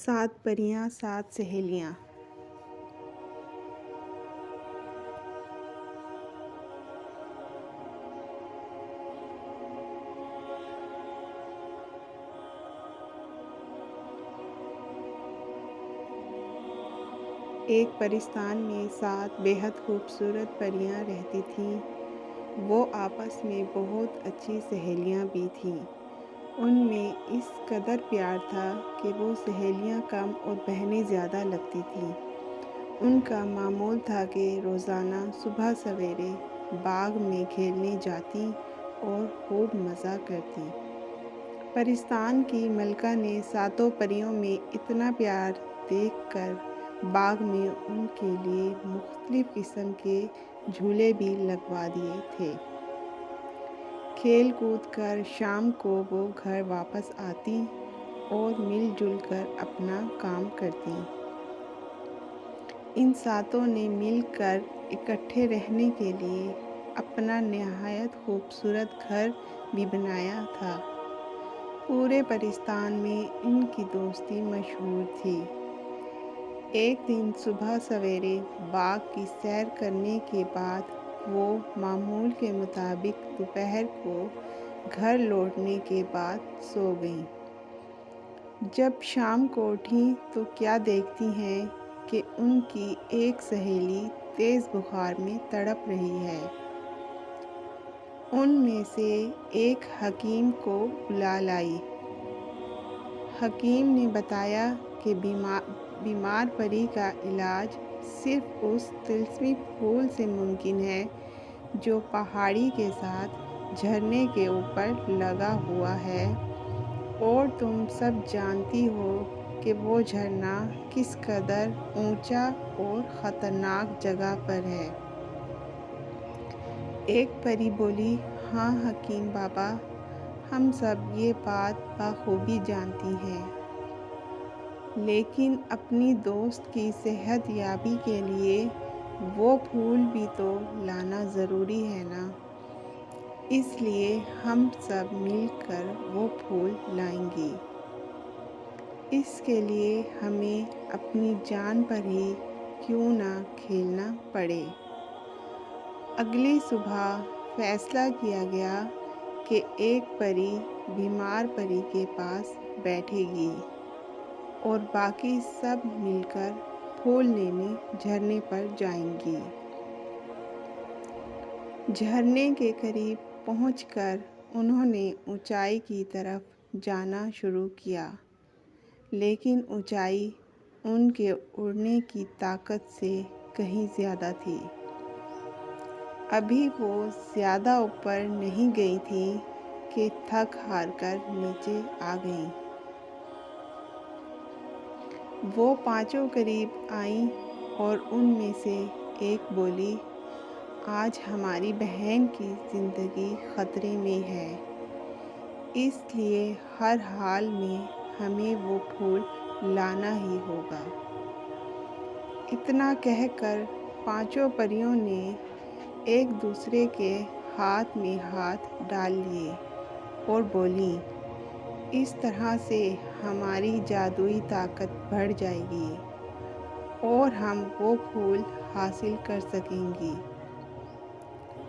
सात परियां सात सहेलियां। एक परिस्तान में सात बेहद खूबसूरत परियां रहती थीं। वो आपस में बहुत अच्छी सहेलियां भी थीं। उनमें इस कदर प्यार था कि वो सहेलियां कम और बहनें ज़्यादा लगती थीं। उनका मामूल था कि रोज़ाना सुबह सवेरे बाग में खेलने जाती और खूब मज़ा करती। परिस्तान की मलका ने सातों परियों में इतना प्यार देखकर बाग में उनके लिए मुख्तलिफ किस्म के झूले भी लगवा दिए थे। खेल कूद कर शाम को वो घर वापस आती और मिलजुल कर अपना काम करती। इन सातों ने मिलकर इकट्ठे रहने के लिए अपना नहायत खूबसूरत घर भी बनाया था। पूरे परिस्तान में इनकी दोस्ती मशहूर थी। एक दिन सुबह सवेरे बाग की सैर करने के बाद वो मामूल के मुताबिक दोपहर को घर लौटने के बाद सो गईं। जब शाम को उठी तो क्या देखती हैं कि उनकी एक सहेली तेज़ बुखार में तड़प रही है। उनमें से एक हकीम को बुला लाई। हकीम ने बताया कि बीमार परी का इलाज सिर्फ उस तिलस्मी फूल से मुमकिन है जो पहाड़ी के साथ झरने के ऊपर लगा हुआ है, और तुम सब जानती हो कि वो झरना किस कदर ऊंचा और ख़तरनाक जगह पर है। एक परी बोली, हाँ हकीम बाबा, हम सब ये बात बखूबी जानती हैं, लेकिन अपनी दोस्त की सेहत याबी के लिए वो फूल भी तो लाना ज़रूरी है ना। इसलिए हम सब मिलकर वो फूल लाएंगी। इसके लिए हमें अपनी जान पर ही क्यों ना खेलना पड़े। अगली सुबह फैसला किया गया कि एक परी बीमार परी के पास बैठेगी और बाकी सब मिलकर फूल लेने झरने पर जाएंगी। झरने के करीब पहुंचकर उन्होंने ऊंचाई की तरफ जाना शुरू किया, लेकिन ऊंचाई उनके उड़ने की ताकत से कहीं ज़्यादा थी। अभी वो ज़्यादा ऊपर नहीं गई थी कि थक हार कर नीचे आ गईं। वो पांचों करीब आईं और उनमें से एक बोली, आज हमारी बहन की ज़िंदगी ख़तरे में है, इसलिए हर हाल में हमें वो फूल लाना ही होगा। इतना कहकर पांचों परियों ने एक दूसरे के हाथ में हाथ डाल लिए और बोली, इस तरह से हमारी जादुई ताकत बढ़ जाएगी और हम वो फूल हासिल कर सकेंगी।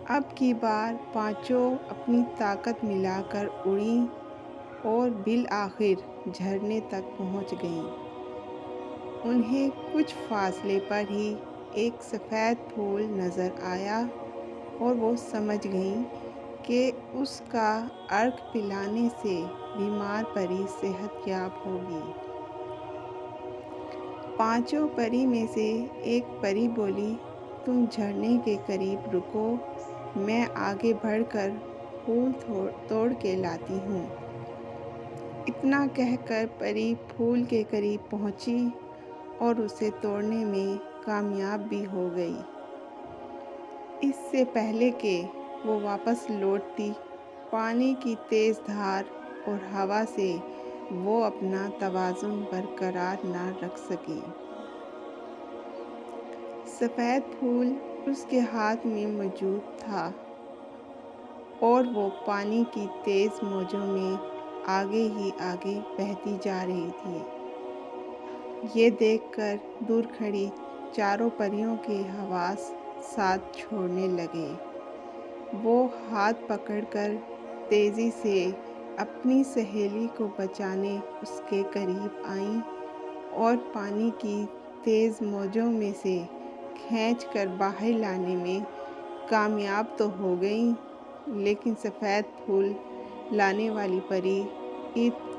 अब की बार पांचों अपनी ताकत मिलाकर उड़ी और बिल आखिर झरने तक पहुंच गईं। उन्हें कुछ फासले पर ही एक सफ़ेद फूल नज़र आया और वो समझ गईं कि उसका अर्क पिलाने से बीमार परी सेहतयाब होगी। पांचों परी में से एक परी बोली, तुम झरने के करीब रुको, मैं आगे बढ़कर फूल तोड़ के लाती हूँ। इतना कहकर परी फूल के करीब पहुँची और उसे तोड़ने में कामयाब भी हो गई। इससे पहले कि वो वापस लौटती, पानी की तेज़ धार और हवा से वो अपना तवाज़ुन बरकरार ना रख सकी। सफ़ेद फूल उसके हाथ में मौजूद था और वो पानी की तेज़ मौजों में आगे ही आगे बहती जा रही थी। ये देखकर दूर खड़ी चारों परियों के हवास साथ छोड़ने लगे। वो हाथ पकड़कर तेज़ी से अपनी सहेली को बचाने उसके करीब आईं और पानी की तेज़ मौजों में से खींचकर बाहर लाने में कामयाब तो हो गईं, लेकिन सफ़ेद फूल लाने वाली परी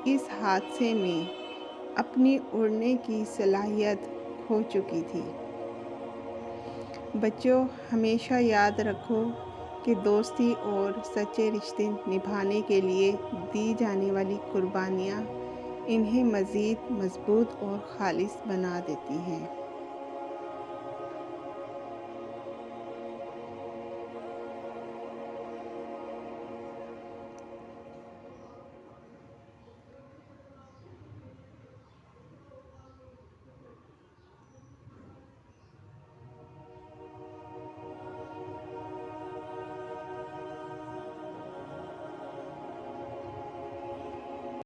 इस हादसे में अपनी उड़ने की सलाहियत खो चुकी थी। बच्चों, हमेशा याद रखो कि दोस्ती और सच्चे रिश्ते निभाने के लिए दी जाने वाली कुर्बानियाँ इन्हें मज़ीद मज़बूत और ख़ालिस बना देती हैं।